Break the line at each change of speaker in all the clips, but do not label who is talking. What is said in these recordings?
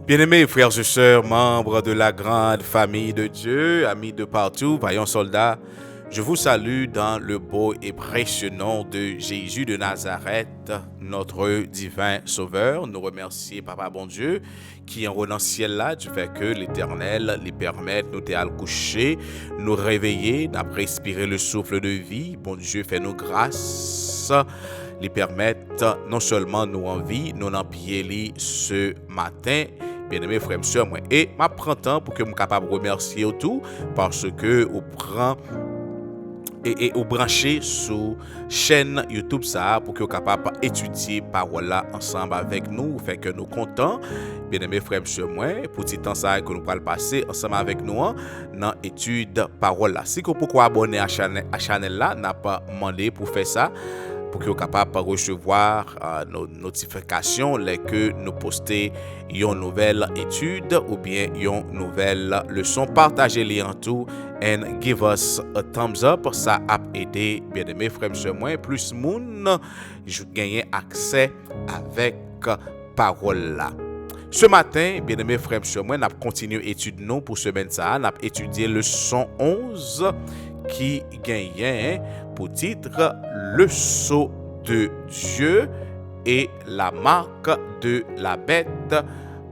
Bien-aimés frères et sœurs, membres de la grande famille de Dieu, amis de partout, vaillants soldats, je vous salue dans le beau et précieux nom de Jésus de Nazareth, notre divin Sauveur. Nous remercions Papa bon Dieu qui en haut dans le ciel là, du fait que l'Éternel les permette nous à coucher, nous réveiller, d'après respirer le souffle de vie. Bon Dieu fait nous grâce, les permettre non seulement nous en vie, nous en pied ce matin. Bien-aimés frères et sœurs, moi, et ma prends temps pour que je sois capable de remercier tout parce que on prend et au brancher sur chaîne YouTube ça pour que vous capable d'étudier parole là ensemble avec nous, fait que nous contents bien-aimés frères et sœurs moi pour petit temps ça que nous allons passer ensemble avec nous dans étude parole là. Si vous pouvez abonner à chaîne là, n'a pas demandé pour faire ça pour que vous capable de recevoir nos notifications que nous postons une nouvelle étude ou bien une nouvelle leçon. Partagez-les en tout and give us a thumbs up. Ça a aidé, bien aimé frères et sœurs moi, plus moun gagner accès avec parole là. Ce matin, bien aimé frères et sœurs moi, n'a continué l'étude nous pour semaine ça, n'a étudié leçon 11 qui gagnait pour titre le sceau de Dieu et la marque de la bête,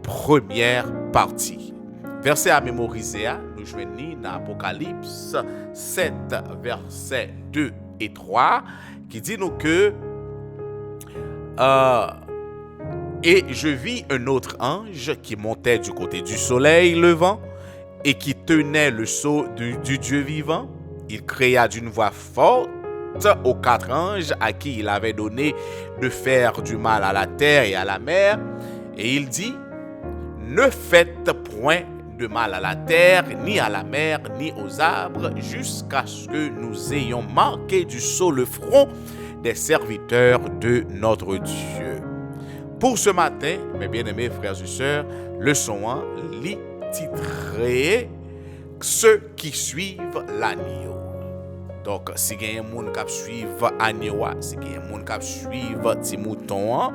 première partie. Verset à mémoriser, nous joignons dans Apocalypse 7, versets 2 et 3, qui dit nous que et je vis un autre ange qui montait du côté du soleil levant et qui tenait le sceau du Dieu vivant. Il cria d'une voix forte aux 4 anges à qui il avait donné de faire du mal à la terre et à la mer. Et il dit, ne faites point de mal à la terre, ni à la mer, ni aux arbres, jusqu'à ce que nous ayons marqué du sceau le front des serviteurs de notre Dieu. Pour ce matin, mes bien-aimés frères et sœurs, leçon 1, lit titré ceux qui suivent l'agneau. Donc, si il y a des gens qui suivent l'agneau, si il y a des gens qui suivent le mouton,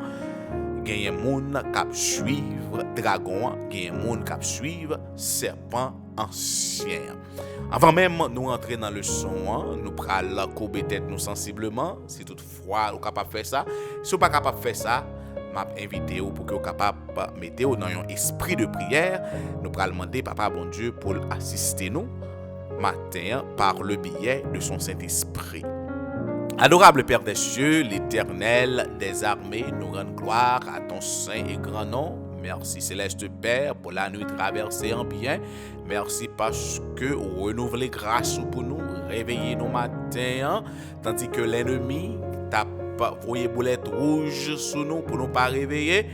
il y a des gens qui suivent le dragon, il y a des gens qui suivent le serpent ancien. Avant même de nous entrer dans le son, nous prenons courber tête nous sensiblement. Si toutefois vous êtes capable de faire ça, si vous n'êtes pas capable de faire ça, je invite vous pour que vous soyez capable de mettre dans un esprit de prière. Nous allons demander Papa bon Dieu pour assister nous matin par le biais de son Saint-Esprit. Adorable Père des cieux, l'Éternel des armées, nous rend gloire à ton saint et grand nom. Merci Céleste Père pour la nuit traversée en bien. Merci parce que vous renouvelez grâce pour nous, réveillez nos matins, tandis que l'ennemi tape voyez boulette rouge sous nous pour nous pas réveiller.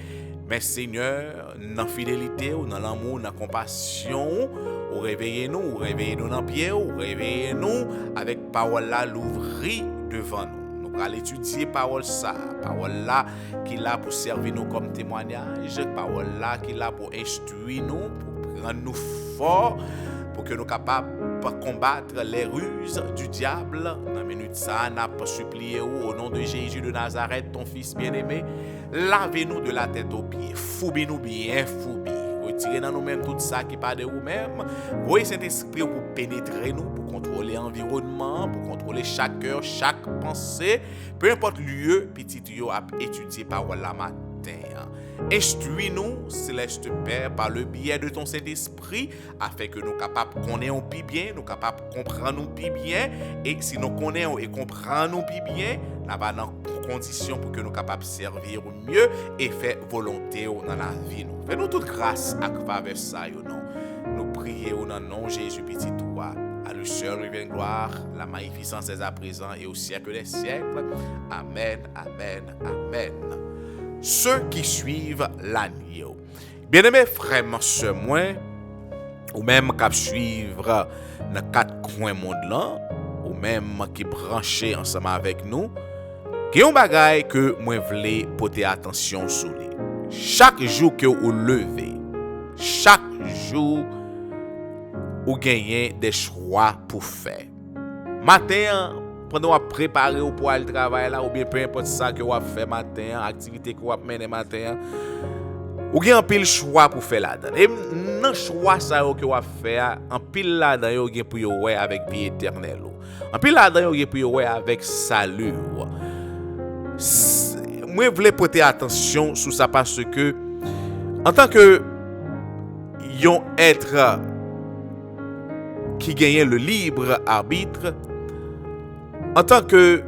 Mais Seigneur, dans la fidélité, dans l'amour, dans la compassion, vous réveillez-nous dans le pied, vous réveillez-nous avec parole là l'ouvrir devant nous. Nous allons étudier parole ça, parole là qui est là pour servir nous comme témoignage, parole là qui est là pour instruire nous, pour rendre nous forts, pour que nous soyons capables de combattre les ruses du diable. Dans la minute ça, nous avons supplié au nom de Jésus de Nazareth, ton fils bien-aimé, lavez-nous de la tête aux pieds, foubez-nous bien, foubez. Retirez dans nous-mêmes tout ça qui part de vous-mêmes. Voyez cet esprit pour pénétrer nous, pour contrôler l'environnement, pour contrôler chaque cœur, chaque pensée. Peu importe lieu, petit yo à étudier parole la matin. Instruis-nous, Céleste Père, par le biais de ton Saint-Esprit, afin que nous capables de connaître plus bien, nous capables de comprendre plus bien, et si nous connaissons et comprenons plus bien, nous avons dans conditions pour que nous capables de servir mieux et faire volonté dans la vie. Fais-nous toute grâce à travers ça, non. Nous prions dans le nom de Jésus petit toi. À lui seul revienne gloire, la magnificence est à présent et au siècle des siècles. Amen, amen, amen. Ceux qui suivent l'agneau. Bien-aimés frères, sœurs, moi, ou même qui suivre dans 4 coins monde là, ou même qui branché ensemble avec nous, qui ont bagay que moi voulais porter attention sur lui. Chaque jour que vous levez, chaque jour vous gagnez des choix pour faire. Matin, pendant que vous préparez pour aller travail là, ou bien peu importe ça que vous faites matin, activité que vous menez matin, Ou gen un pile choix pour faire là-dedans. Et nan choix ça yo que ou faire, un pile là-dedans yo gen pour yo ouais avec vie éternelle. Un pile là-dedans yo gen pour yo ouais avec salut. Moi voulais porter attention sur ça parce que en tant que yon être qui gagne le libre arbitre, en tant que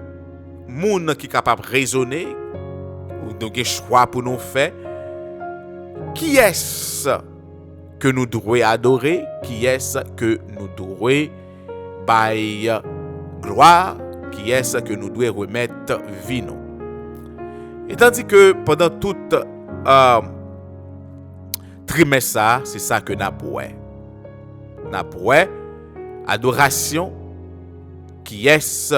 moun qui capable raisonner, ou donc un choix pour nous faire, qui est-ce que nous devons adorer, qui est-ce que nous devons bailler gloire, qui est-ce que nous devons remettre vino. Et tandis que pendant tout trimestre, c'est ça que nous avons. Nous avons adoration, qui est-ce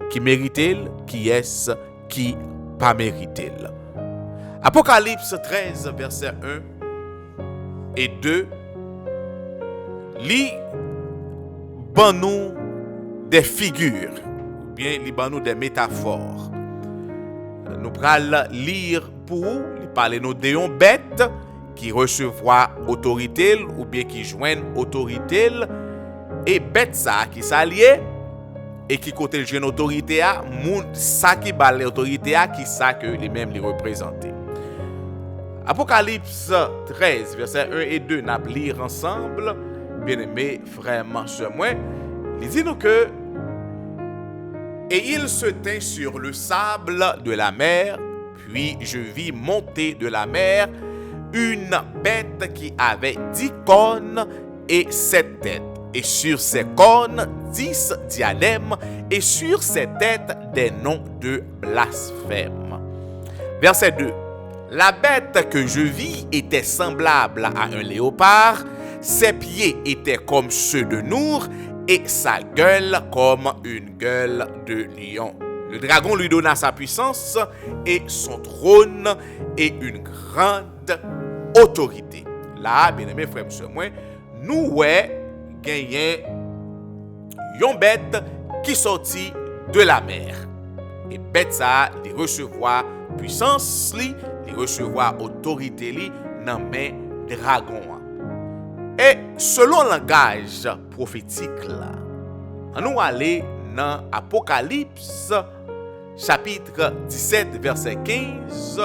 qui mérite, qui est-ce qui pas mérite. Apocalypse 13, verset 1 et 2, lit ban nous des figures, ou bien lit ban nous des métaphores. Nous pral lire pour vous, parler nous de bête qui recevra autorité ou bien qui joignent autorité, et bête ça qui s'allie et qui côté le jeune autorité a ça qui bat l'autorité a qui ça que les mêmes les représenter. Apocalypse 13 verset 1 et 2 n'a lire ensemble, bien-aimés frères sœurs moi, il dit nous que et il se tint sur le sable de la mer, puis je vis monter de la mer une bête qui avait 10 cornes et 7 têtes. Et sur ses cornes 10 diadèmes, et sur ses têtes des noms de blasphème. Verset 2. La bête que je vis était semblable à un léopard, ses pieds étaient comme ceux de Nour, et sa gueule comme une gueule de lion. Le dragon lui donna sa puissance, et son trône, et une grande autorité. Là, bien aimé frère, monsieur, moi, nous, ouais, gagné yon bête qui sortit de la mer. Et bête ça, il recevoir puissance li, il recevoir autorité li dans main dragon. Et selon le langage prophétique là, on nous aller dans Apocalypse chapitre 17 verset 15.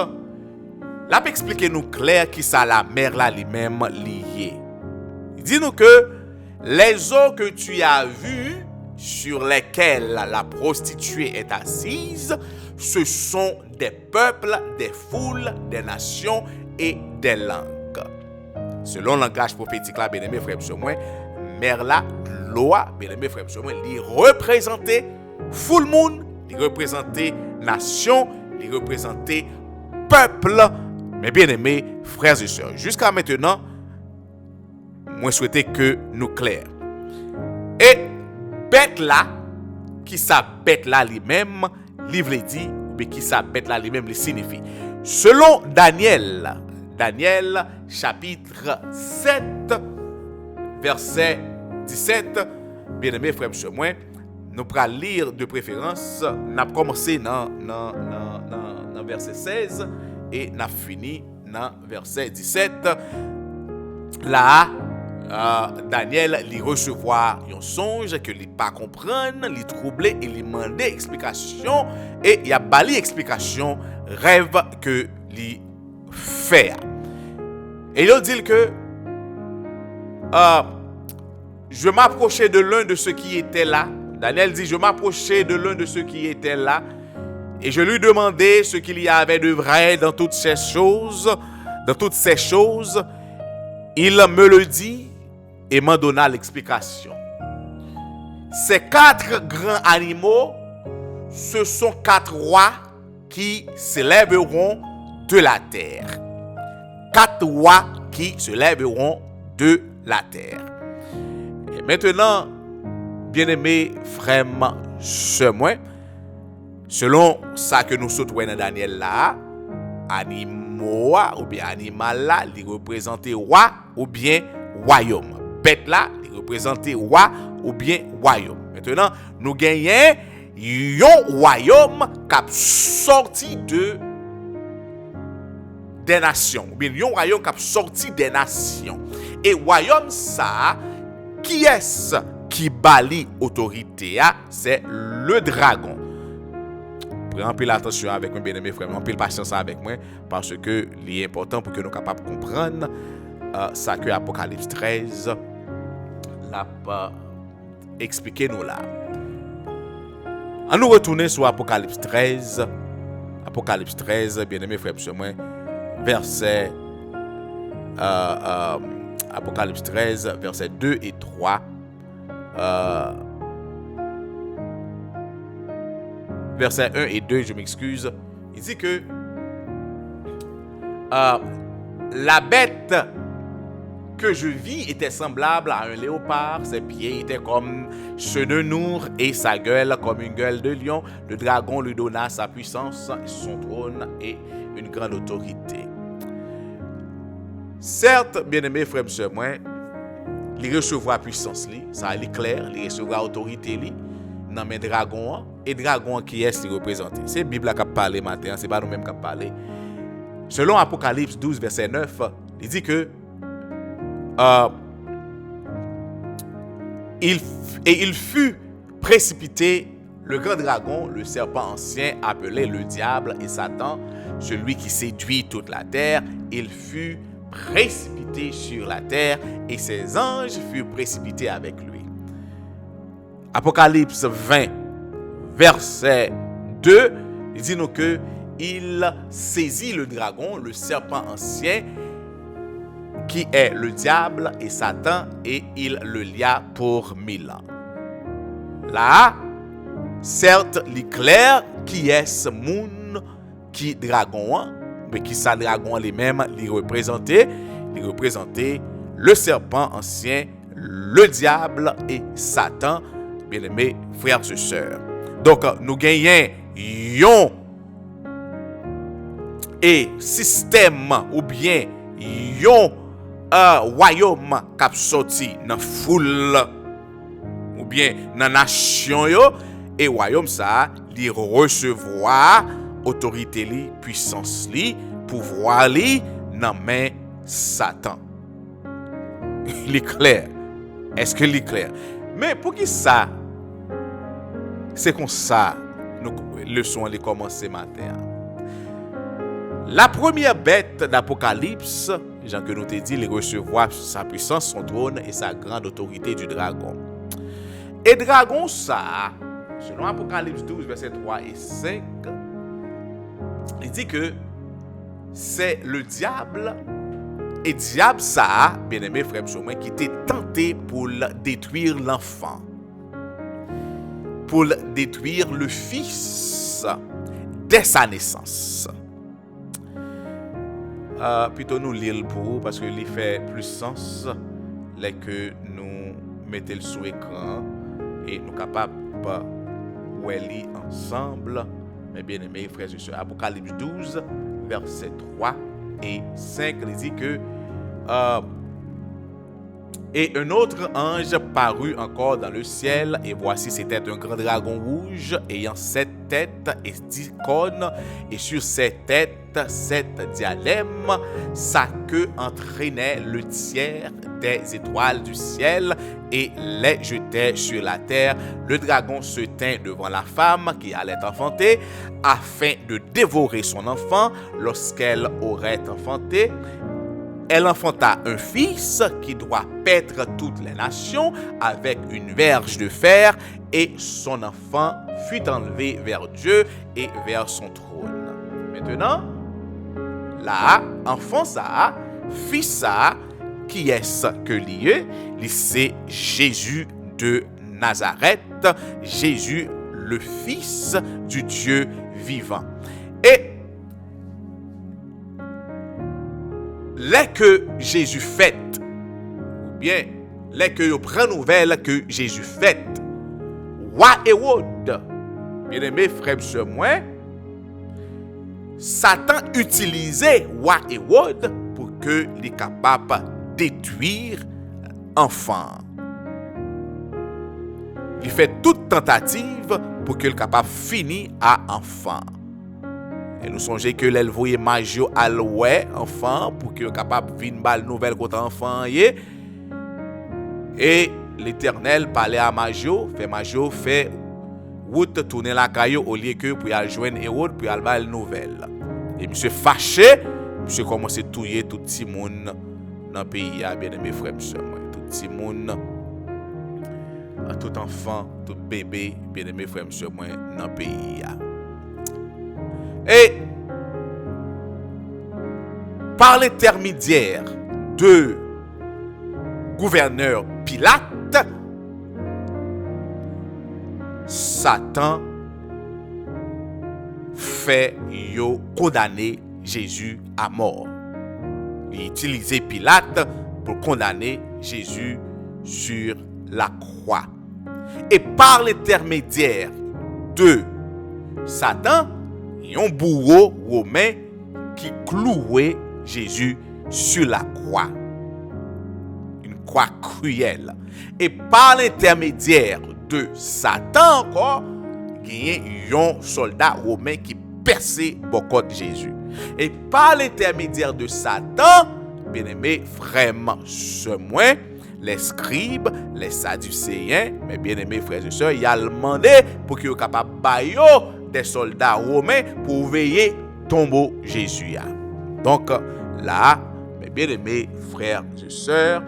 Là expliquer nous clair qui ça la mer là lui-même lié. Il dit nous que les eaux que tu as vues, sur lesquelles la prostituée est assise, ce sont des peuples, des foules, des nations et des langues. Selon le langage prophétique là, bien aimé frère monsieur moi, mer là, l'eau, bien aimé frère monsieur moi, il représentait foule monde, il représentait nation, il représentait peuple. Mais bien aimé frères et sœurs, jusqu'à maintenant, moi souhaiter que nous clair. Et bête là, qui sa bête là lui-même, livre dit, mais qui sa bête là lui-même le signifie. Selon Daniel chapitre 7, verset 17, bien aimé frère monsieur moi, nous pourrons lire de préférence, nous avons commencé dans verset 16 et nous avons fini dans verset 17. Là, Daniel li recevoir un songe que li pas comprendre, li troubler et li demander explication et il a bali explication rêve que li fait. Et il dit que je m'approchais de l'un de ceux qui étaient là. Daniel dit je m'approchais de l'un de ceux qui étaient là et je lui demandais ce qu'il y avait de vrai dans toutes ces choses, Il me le dit et m'en donna l'explication. Ces 4 grands animaux, ce sont 4 rois qui s'élèveront de la terre. 4 rois qui se lèveront de la terre. Et maintenant, bien-aimés frères, sœurs, moi, selon ça que nous sautons dans Daniel là, animaux ou bien animal là, il représente roi ou bien royaume. Bête là, il représente roi ou bien royaume. Maintenant, nous gagnons un royaume qui a sorti des des nations. Ou bien, un royaume qui a sorti des nations. Et royaume ça, qui est-ce qui bali autorité? C'est le dragon. Prenez un peu l'attention avec moi, bien aimé frère, un peu de patience avec moi, parce que c'est important pour que nous soyons capables de comprendre ça que Apocalypse 13 l'a pas expliqué nous là. On nous retourner sur Apocalypse 13. Apocalypse 13, bien aimé frère, sur moi, verset Apocalypse 13, versets 2 et 3. Versets 1 et 2, je m'excuse. Il dit que la bête que je vis était semblable à un léopard. Ses pieds étaient comme ceux de Nour et sa gueule comme une gueule de lion. Le dragon lui donna sa puissance, son trône et une grande autorité. Certes, bien-aimés frères et sœurs, moi, il recevra puissance, ça est clair, il recevra autorité, dans mes dragons, et dragon qui est représenté. C'est la Bible qui a parlé matin, c'est pas nous-mêmes qui a parlé. Selon Apocalypse 12, verset 9, il dit que il fut précipité, le grand dragon, le serpent ancien, appelé le diable et Satan, celui qui séduit toute la terre. Il fut précipité sur la terre et ses anges furent précipités avec lui. Apocalypse 20, verset 2, il dit nous que il saisit le dragon, le serpent ancien, qui est le diable et Satan, et il le lia pour 1000 ans. Là, certes, il est clair qui est ce monde qui dragon, mais qui ça dragon lui-même, il représentait le serpent ancien, le diable et Satan, bien aimés frères et sœurs. Donc, nous gagnons un système ou bien un royaume qui a sorti dans foule ou bien dans nation yo, et royaume ça li recevoir autorité li, puissance li, pouvoir li dans main Satan. Il est clair. Est-ce que il est clair? Mais pour qui ça? C'est comme ça nous leçon les commencer matin. La première bête d'Apocalypse, Jean que nous te dit, il recevoir sa puissance, son trône et sa grande autorité du dragon. Et dragon ça, selon Apocalypse 12, versets 3 et 5, il dit que c'est le diable. Et diable ça, bien aimé frère Choumen, qui était tenté pour détruire l'enfant, pour détruire le fils dès sa naissance. Plutôt nous lire pour vous parce que il fait plus sens les que nous mettons le sous écran et nous capables de lire ensemble. Mes bien-aimés frères et sœurs, Apocalypse 12, versets 3 et 5, il dit que et un autre ange parut encore dans le ciel, et voici c'était un grand dragon rouge ayant 7 têtes et 10 cornes, et sur ses têtes 7 diadèmes. Sa queue entraînait le tiers des étoiles du ciel et les jetait sur la terre. Le dragon se tint devant la femme qui allait enfanter, afin de dévorer son enfant lorsqu'elle aurait enfanté. Elle enfanta un fils qui doit paître toutes les nations avec une verge de fer, et son enfant fut enlevé vers Dieu et vers son trône. Maintenant, là, enfant ça, fils ça, qui est-ce que lié? C'est Jésus de Nazareth, Jésus le Fils du Dieu vivant. Et les que Jésus fait, ou bien les que vous prenez nouvelle que Jésus fait, roi Hérode, bien aimé frère sur moi, Satan utilisait roi Hérode pour que il est capable de détruire enfant. Il fait toute tentative pour qu'il soit capable de finir à enfant. Et nous songeons que l'elle voyait Majo à l'ouest, enfant, pour qu'il soit capable de venir une nouvelle contre enfant. Et l'Éternel parlait à Majo fait route tourner la caillou au lieu que pour y aller joindre Hérode pour y aller une nouvelle. Et monsieur fâché, monsieur commence à touiller tout petit monde dans le pays, bien aimé frères et sœurs, tout petit monde, tout enfant, tout bébé, bien aimé frères et sœurs, dans le pays. Et par l'intermédiaire de gouverneur Pilate, Satan fait condamner Jésus à mort. Il utilisait Pilate pour condamner Jésus sur la croix. Et par l'intermédiaire de Satan, il y a un bourreau romain qui clouait Jésus sur la croix. Une croix cruelle. Et par l'intermédiaire de Satan encore, il y a un soldat romain qui perçait beaucoup de Jésus. Et par l'intermédiaire de Satan, bien aimé frères et les scribes, les sadducéens, mais bien aimé frères et sœurs, il a demandé pour qu'ils soient capables de bailler des soldats romains pour veiller tombeau Jésus. Donc là, mes bien aimés frères et sœurs,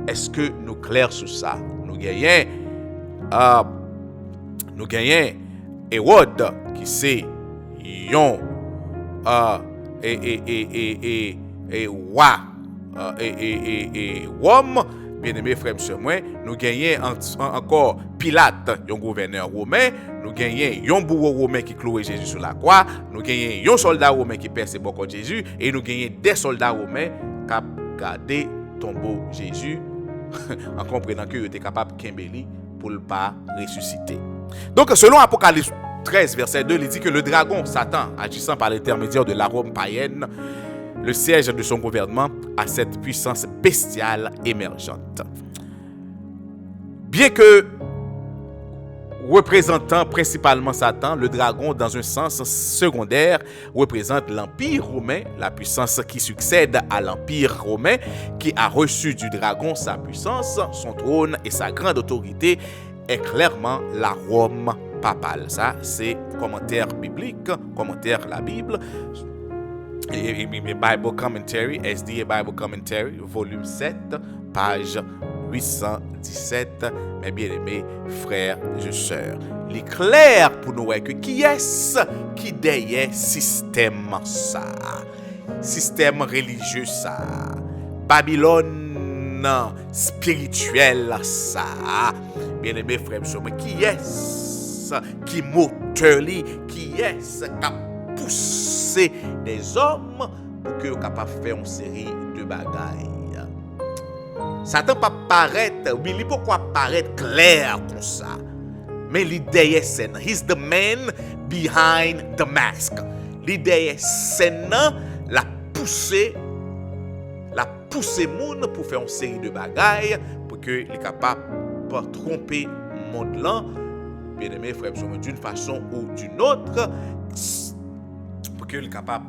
est-ce que nous clairs sur ça? Nous gagnons Hérode qui c'est yon roi Rome, bien aimé frère et moi, nous gagnons encore Pilate, un gouverneur romain, nous gagnons un bourreau romain qui clouait Jésus sur la croix, nous gagnons un soldat romain qui perçait beaucoup de Jésus, et nous gagnons des soldats romains qui ont gardé tombeau Jésus en comprenant qu'ils étaient capables de Kimbeli pour ne pas ressusciter. Donc, selon Apocalypse 13, verset 2, il dit que le dragon, Satan, agissant par l'intermédiaire de la Rome païenne, le siège de son gouvernement, a cette puissance bestiale émergente. Bien que représentant principalement Satan, le dragon, dans un sens secondaire, représente l'Empire romain, la puissance qui succède à l'Empire romain, qui a reçu du dragon sa puissance, son trône et sa grande autorité, est clairement la Rome papale. Ça, c'est commentaire biblique, commentaire la Bible. Et Bible Commentary, SDA Bible Commentary, volume 7, page 817, mes bien-aimés frères et sœurs. Il est clair pour nous que qui est-ce qui derrière système ça? Système religieux ça? Babylone spirituel ça? Bien-aimés frères et sœurs, mais qui est-ce qui moteur qui est-ce qui a poussé des hommes pour qu'ils soient capables de faire une série de bagailles? Satan pas paraître, mais il peut pas paraître clair comme ça. Mais l'idée est scène. He's the man behind the mask. L'idée est scène, la pousser monde pour faire une série de bagailles pour que il est capable de tromper le monde là, bien aimé frère, d'une façon ou d'une autre, pour que il est capable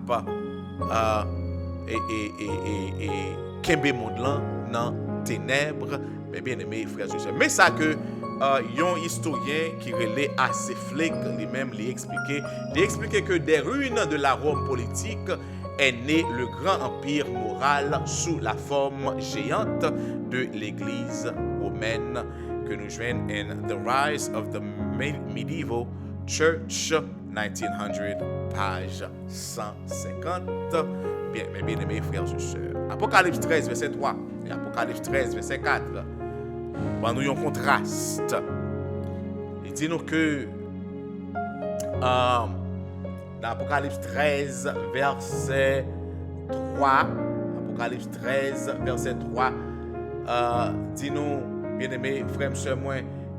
kembe monde là dans ténèbres, mais bien aimé frères et sœurs. Mais ça que un historien qui relait assez Flick lui-même lui expliquait que des ruines de la Rome politique est né le grand empire moral sous la forme géante de l'église romaine que nous joignons in The Rise of the Medieval Church 1900, page 150. Bien, mes bien-aimés frères et sœurs. Apocalypse 13, verset 3 et Apocalypse 13, verset 4. Nous avons un contraste. Il dit nous que dans Apocalypse 13, verset 3, Apocalypse 13, verset 3, dit-nous, bien-aimés frères et sœurs,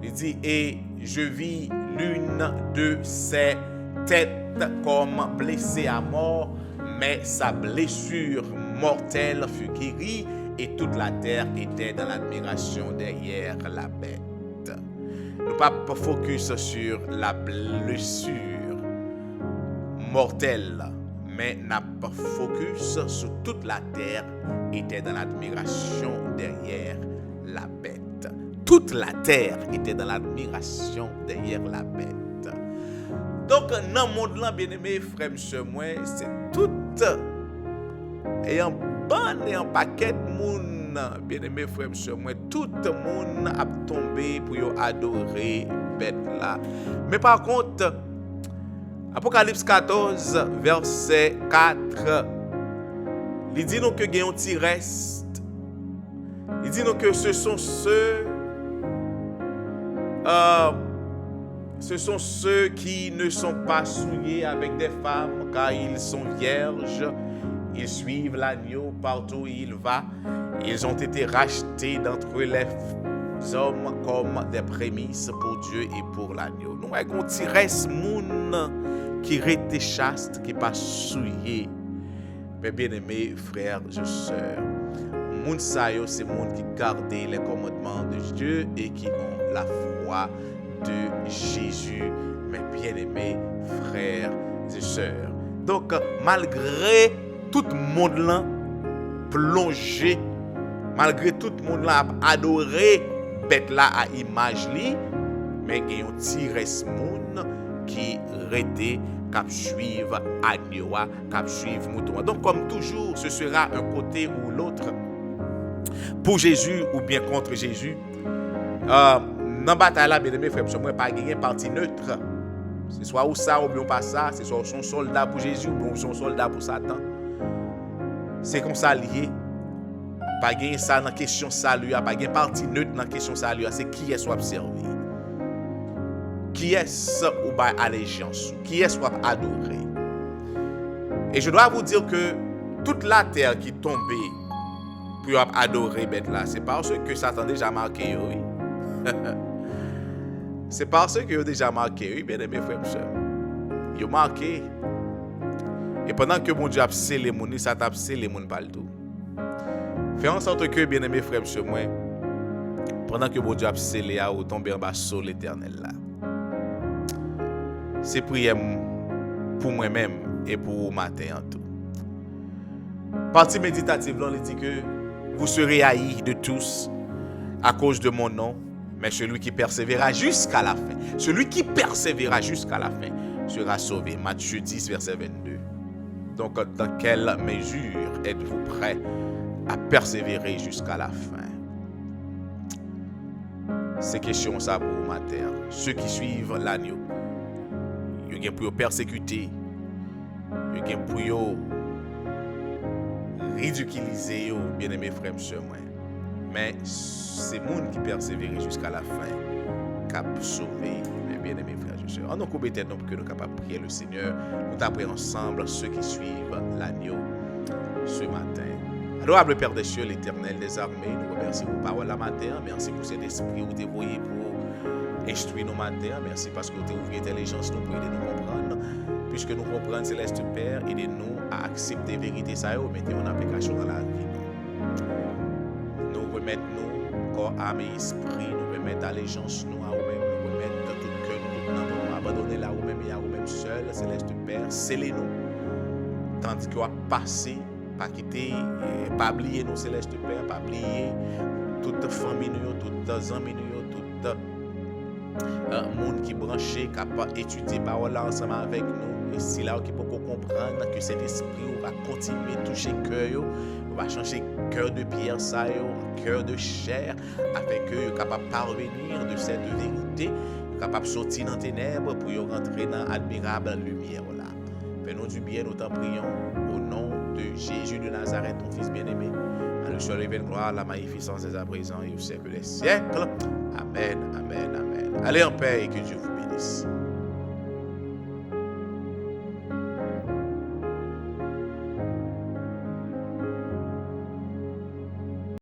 il dit, et je vis l'une de ses têtes comme blessée à mort, mais sa blessure mortelle fut guérie, et toute la terre était dans l'admiration derrière la bête. Nous pas focus sur la blessure mortelle mais notre focus sur toute la terre était dans l'admiration derrière la bête. Toute la terre était dans l'admiration derrière la bête. Donc, dans le monde, là, bien-aimé, frère, monsieur, moi, c'est tout et un bon et un paquet de monde, bien-aimé, frère, monsieur, moi, tout le monde a tombé pour adorer bête là. Mais par contre, Apocalypse 14, verset 4, il dit nous que il y a un petit reste. Il dit nous que ce sont ceux qui ne sont pas souillés avec des femmes, car ils sont vierges. Ils suivent l'agneau partout où il va. Ils ont été rachetés d'entre les hommes comme des prémices pour Dieu et pour l'agneau. Nous avons un petit reste moun qui reste chaste, qui pas souillé. Mais bien aimés frères et sœurs, moun sa yo c'est moun qui gardent les commandements de Dieu et qui ont la foi de Jésus, mes bien-aimés frères et sœurs. Donc, malgré tout le monde là plongé, malgré tout le monde là adoré bête là à image li, mais il y a un petit reste monde qui rete cap suivre agneau, cap suivre mouton. Donc, comme toujours, ce sera un côté ou l'autre pour Jésus ou bien contre Jésus. Dans la bataille là, bien aimé frère, moi pas gagner parti neutre. C'est soit ou ça ou bien pas ça, c'est soit son soldat pour Jésus ou bien son soldat pour Satan. C'est comme ça lié. Pas gagner ça dans question salut, pas gagner parti neutre dans question salut, c'est qui est soit observé. Qui est ou by allégeance, qui est soit adoré. Et je dois vous dire que toute la terre qui tombait pour adorer bête là, c'est parce que Satan déjà marqué oui. C'est parce que vous déjà marqué, oui, bien aimé frère et sœur. Vous marqué. Et pendant que mon Dieu a scellé les mounis, ça t'a scellé les mounis par le tout. Fais en sorte que, bien aimé frère et sœur, moi, pendant que mon Dieu a scellé à ou tomber en bas sur l'éternel là. C'est prière pour moi-même et pour vous matin en tout. Partie méditative, là, il dit que vous serez haïs de tous à cause de mon nom. Mais celui qui persévérera jusqu'à la fin, celui qui persévérera jusqu'à la fin sera sauvé. Matthieu 10, verset 22. Donc, dans quelle mesure êtes-vous prêts à persévérer jusqu'à la fin? C'est question ça pour vous matin. Ceux qui suivent l'agneau, ils ont pour persécuter, ils ont pour ridiculiser, bien aimés frères et sœurs. Mais c'est le monde qui persévère jusqu'à la fin, qui a sauvé mes bien-aimés frères et sœurs. En nous couper tête, que nous capables de prier le Seigneur. Nous t'apprêtons ensemble ceux qui suivent l'agneau ce matin. Adorable Père des cieux, l'Éternel des armées, nous remercions pour parole la matin. Merci pour cet esprit où tu es voyé pour instruire nos matins. Merci parce que tu as ouvert l'intelligence nous pour aider nous comprendre. Puisque nous comprenons, Céleste Père, aidez-nous à accepter la vérité ça et mettez en application dans la vie. Nous remettons corps, âme et esprit, nous remettons allégeance nous à nous-mêmes, nous remettons tout cœur, nous nous abandonner là nous-mêmes et à nous-mêmes seuls, Céleste Père, scellez-nous. Tandis qu'on va passer, pas quitter, pas oublier nos Céleste Père, pas oublier toute famille, toute amis, tout monde qui est branché, capable d'étudier la parole ensemble avec nous. Et c'est là qu'il faut comprendre que cet esprit va continuer à toucher le cœur, va changer le cœur de pierre, cœur de chair, afin que soient capables de parvenir de cette vérité, capable de sortir dans les ténèbres pour rentrer dans l'admirable lumière. Fais-nous du bien, nous t'en prions, au nom de Jésus de Nazareth, ton Fils bien-aimé. À nous sur les gloire, la magnificence des à présent et au siècle des siècles. Amen, amen, amen. Allez en paix et que Dieu vous bénisse.